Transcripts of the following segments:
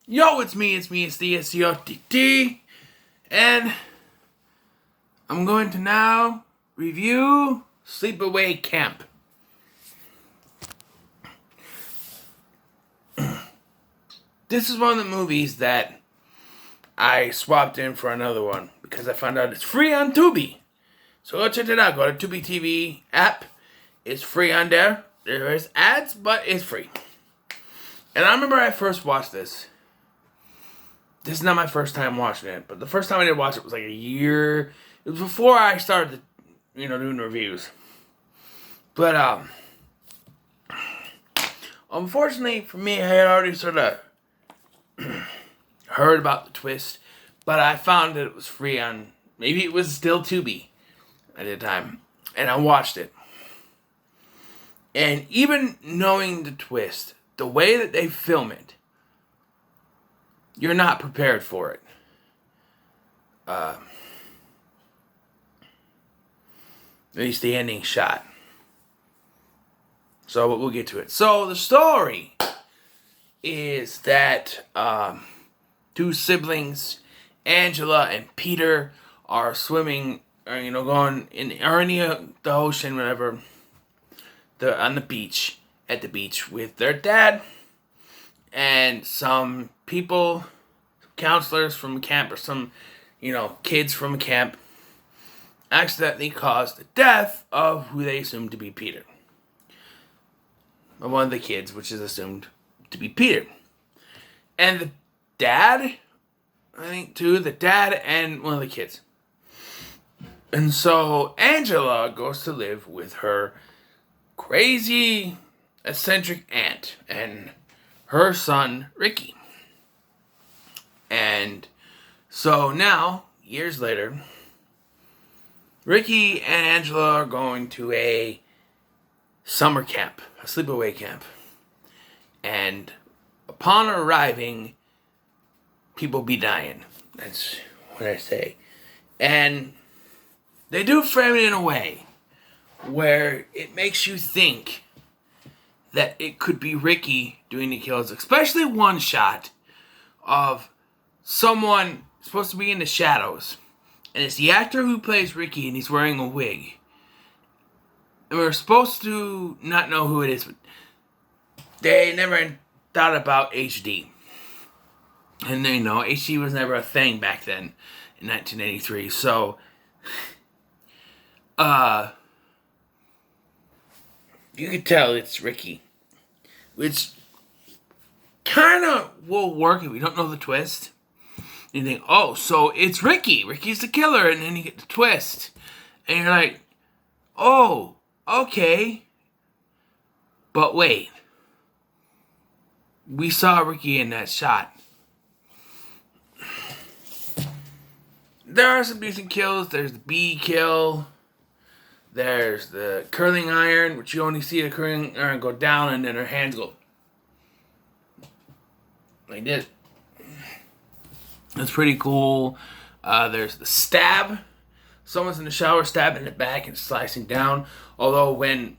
Yo, it's me, it's the SCOTT, and I'm going to now review Sleepaway Camp. This is one of the movies that I swapped in for another one because I found out it's free on Tubi. So go check it out. Go to Tubi TV app. It's free on there. There is ads, but it's free. And I remember I first watched this. This is not my first time watching it, but the first time I did watch it was like a year. It was before I started, doing reviews. But unfortunately for me, I had already sort of heard about the twist, but I found that it was free on. Maybe it was still Tubi at the time, and I watched it. And even knowing the twist, the way that they film it, you're not prepared for it. At least the ending shot. So we'll get to it. So the story is that two siblings, Angela and Peter, are swimming, going in the ocean, whatever. They're on the beach, at the beach with their dad and some people, counselors from camp, or some, kids from camp, accidentally caused the death of who they assumed to be Peter. One of the kids, which is assumed to be Peter. And the dad, I think too, the dad and one of the kids. And so Angela goes to live with her crazy, eccentric aunt and her son, Ricky. And so now, years later, Ricky and Angela are going to a summer camp, a sleepaway camp. And upon arriving, people be dying. That's what I say. And they do frame it in a way where it makes you think that it could be Ricky doing the kills, especially one shot of someone supposed to be in the shadows. And it's the actor who plays Ricky, and he's wearing a wig. And we're supposed to not know who it is, but they never thought about HD. And HD was never a thing back then in 1983. So, you can tell it's Ricky. Which kind of will work if you don't know the twist. You think, oh, so it's Ricky. Ricky's the killer. And then you get the twist. And you're like, oh, okay. But wait. We saw Ricky in that shot. There are some decent kills. There's the bee kill. There's the curling iron, which you only see the curling iron go down and then her hands go like this. That's pretty cool. There's the stab. Someone's in the shower stabbing it back and slicing down. Although when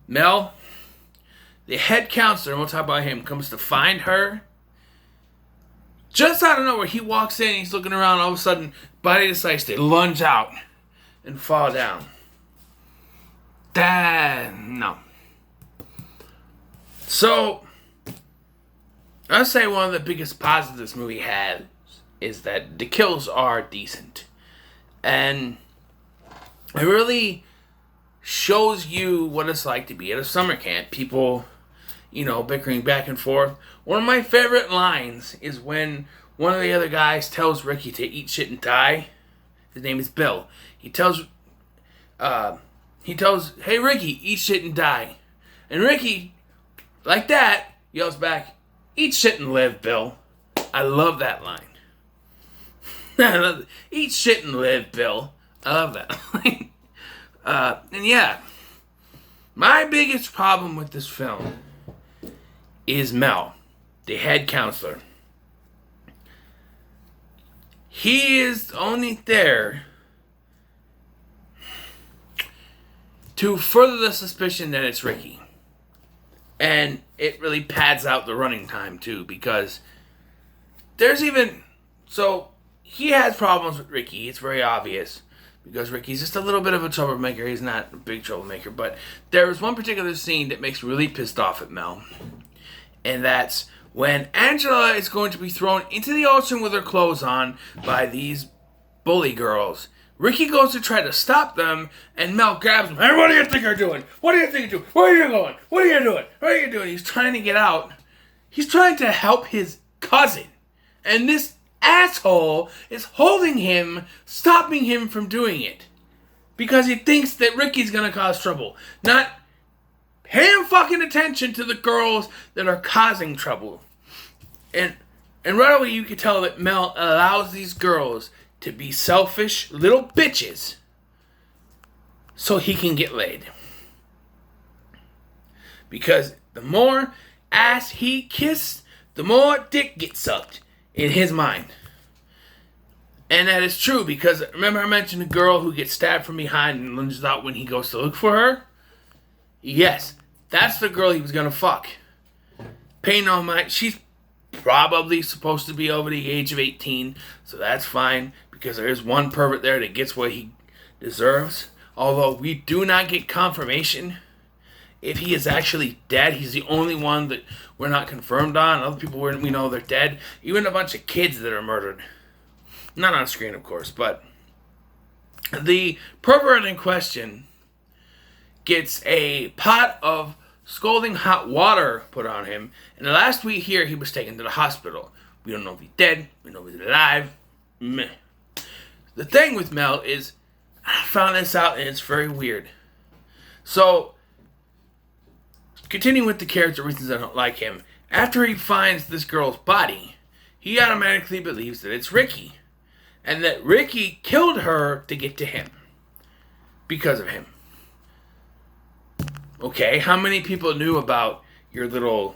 Mel, the head counselor, and we'll talk about him, comes to find her, just out of nowhere, he walks in, he's looking around, all of a sudden, body decides to lunge out and fall down. No. So, I'd say one of the biggest positives this movie has is that the kills are decent. And it really shows you what it's like to be at a summer camp. People, bickering back and forth. One of my favorite lines is when one of the other guys tells Ricky to eat shit and die. His name is Bill. He tells, hey Ricky, eat shit and die. And Ricky, like that, yells back, eat shit and live, Bill. I love that line. Eat shit and live, Bill. I love that line. And yeah, my biggest problem with this film is Mel, the head counselor. He is only there to further the suspicion that it's Ricky. And it really pads out the running time too, because there's even so he has problems with Ricky. It's very obvious because Ricky's just a little bit of a troublemaker. He's not a big troublemaker, but there is one particular scene that makes me really pissed off at Mel, and that's when Angela is going to be thrown into the ocean with her clothes on by these bully girls. Ricky goes to try to stop them, and Mel grabs him. Hey, what do you think you're doing? What do you think you're doing? Where are you going? What are you doing? What are you doing? He's trying to get out. He's trying to help his cousin. And this asshole is holding him, stopping him from doing it. Because he thinks that Ricky's going to cause trouble. Not paying fucking attention to the girls that are causing trouble. And right away you can tell that Mel allows these girls to be selfish little bitches so he can get laid. Because the more ass he kissed, the more dick gets sucked in his mind. And that is true because remember I mentioned the girl who gets stabbed from behind and lunges out when he goes to look for her? Yes, that's the girl he was gonna fuck. Pay no mind. She's probably supposed to be over the age of 18, so that's fine because there is one pervert there that gets what he deserves. Although we do not get confirmation if he is actually dead. He's the only one that we're not confirmed on. Other people we know they're dead. Even a bunch of kids that are murdered. Not on screen, of course, but the pervert in question gets a pot of scalding hot water put on him, and the last we hear, he was taken to the hospital. We don't know if he's dead. We know if he's alive. Meh. The thing with Mel is, I found this out, and it's very weird. So, continuing with the character reasons I don't like him, after he finds this girl's body, he automatically believes that it's Ricky, and that Ricky killed her to get to him, because of him. Okay, how many people knew about your little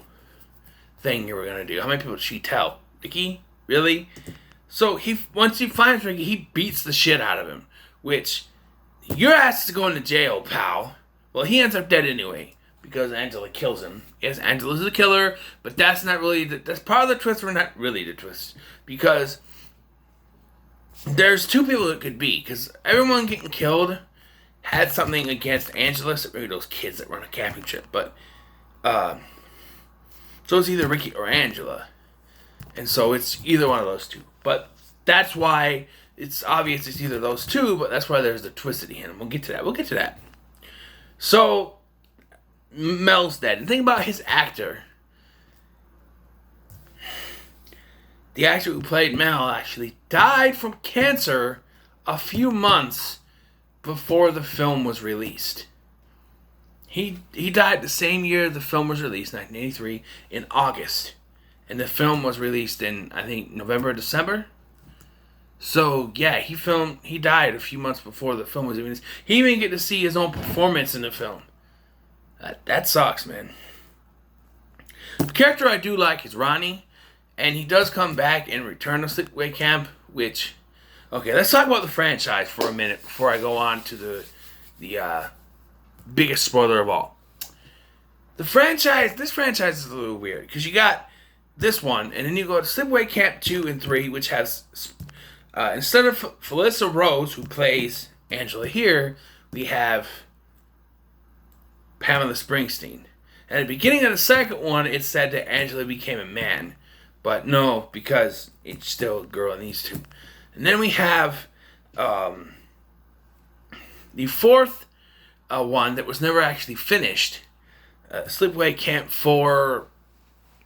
thing you were going to do? How many people did she tell? Ricky? Really? So once he finds Ricky, he beats the shit out of him. Which, your ass is going to jail, pal. Well, he ends up dead anyway. Because Angela kills him. Yes, Angela's the killer. But that's not really, that's part of the twist, but not really the twist. Because there's two people it could be. Because everyone getting killed had something against Angela, so maybe those kids that run a camping trip, but so it's either Ricky or Angela, and so it's either one of those two. But that's why it's obvious it's either those two. But that's why there's the twist at the end. We'll get to that. So Mel's dead, and think about his actor. The actor who played Mel actually died from cancer a few months before the film was released. He died the same year the film was released, 1983, in August. And the film was released in, I think, November or December. So, yeah, he died a few months before the film was released. He didn't even get to see his own performance in the film. That sucks, man. The character I do like is Ronnie. And he does come back in Return to Sleepaway Camp, which... Okay, let's talk about the franchise for a minute before I go on to the biggest spoiler of all. This franchise is a little weird, because you got this one, and then you go to Sleepaway Camp 2 and 3, which has, instead of Felissa Rose, who plays Angela here, we have Pamela Springsteen. At the beginning of the second one, it said that Angela became a man. But no, because it's still a girl in these two. And then we have the fourth one that was never actually finished. Sleepaway Camp 4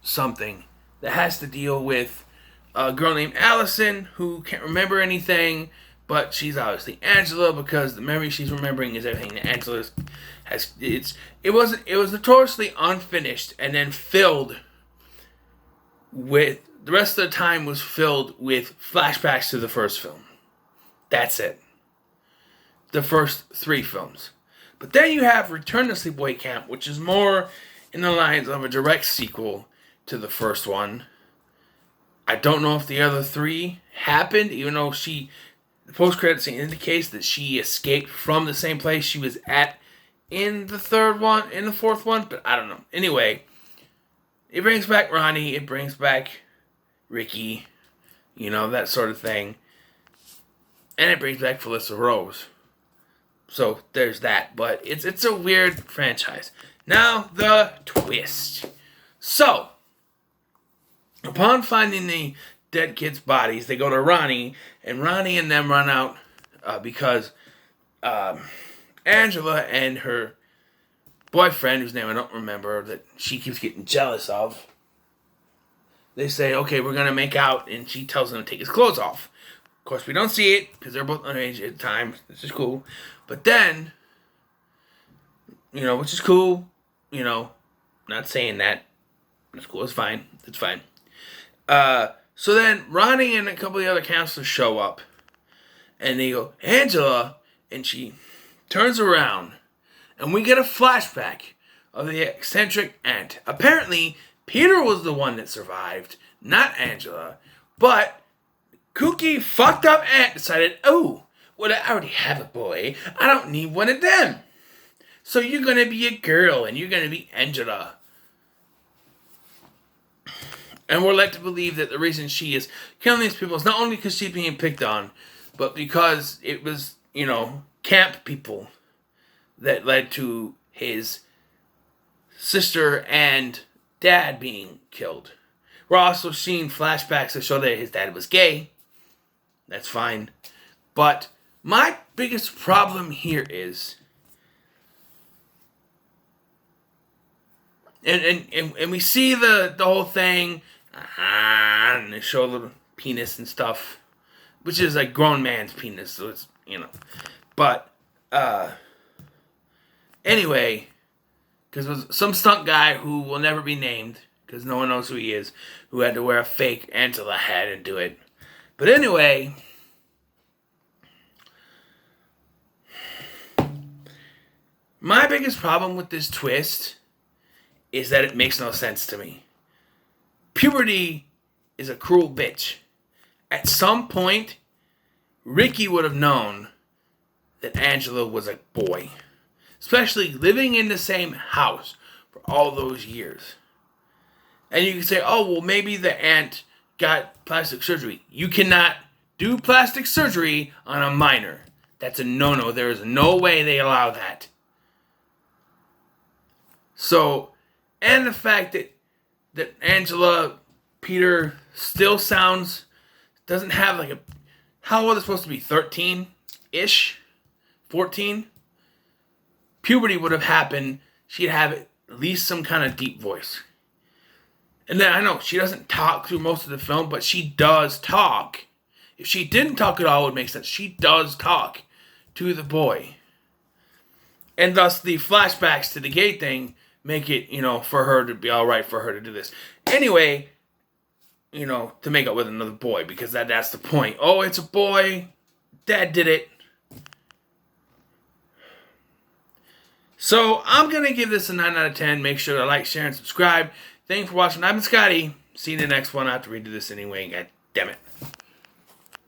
something. That has to deal with a girl named Allison who can't remember anything. But she's obviously Angela because the memory she's remembering is everything that Angela has. It was notoriously unfinished and then filled with... The rest of the time was filled with flashbacks to the first film. That's it. The first 3 films. But then you have Return to Sleepaway Camp, which is more in the lines of a direct sequel to the first one. I don't know if the other 3 happened, even though the post-credit scene indicates that she escaped from the same place she was at in the fourth one, but I don't know. Anyway, it brings back Ronnie, it brings back Ricky, You know, that sort of thing. And it brings back Felissa Rose. So there's that. But it's a weird franchise. Now, the twist. So, upon finding the dead kids' bodies, they go to Ronnie. And Ronnie and them run out because Angela and her boyfriend, whose name I don't remember, that she keeps getting jealous of, they say, okay, we're going to make out, and she tells him to take his clothes off. Of course, we don't see it, because they're both underage at the time. This is cool. But then, you know, which is cool, you know, not saying that. It's cool, it's fine. It's fine. So then, Ronnie and a couple of the other counselors show up, and they go, Angela, and she turns around, and we get a flashback of the eccentric aunt. Apparently, Peter was the one that survived, not Angela. But kooky, fucked up aunt decided, oh, well, I already have a boy. I don't need one of them. So you're going to be a girl, and you're going to be Angela. And we're led to believe that the reason she is killing these people is not only because she's being picked on, but because it was, you know, camp people that led to his sister and dad being killed. We're also seeing flashbacks that show that his dad was gay. That's fine. But my biggest problem here is, and we see the whole thing, and they show a little penis and stuff, which is like grown man's penis, so it's, you know. But anyway, because there was some stunt guy who will never be named, because no one knows who he is, who had to wear a fake Angela hat and do it. But anyway, my biggest problem with this twist is that it makes no sense to me. Puberty is a cruel bitch. At some point, Ricky would have known that Angela was a boy. Especially living in the same house for all those years. And you can say, oh, well, maybe the aunt got plastic surgery. You cannot do plastic surgery on a minor. That's a no-no. There is no way they allow that. So, and the fact that Angela Peter still doesn't have like how old is it supposed to be? 13-ish? 14? Puberty would have happened. She'd have at least some kind of deep voice. And then I know she doesn't talk through most of the film, but she does talk. If she didn't talk at all, it would make sense. She does talk to the boy. And thus the flashbacks to the gay thing make it, you know, for her to be alright for her to do this. Anyway, you know, to make up with another boy, because that's the point. Oh, it's a boy. Dad did it. So, I'm going to give this a 9 out of 10. Make sure to like, share, and subscribe. Thank you for watching. I've been Scotty. See you in the next one. I have to redo this anyway. God damn it.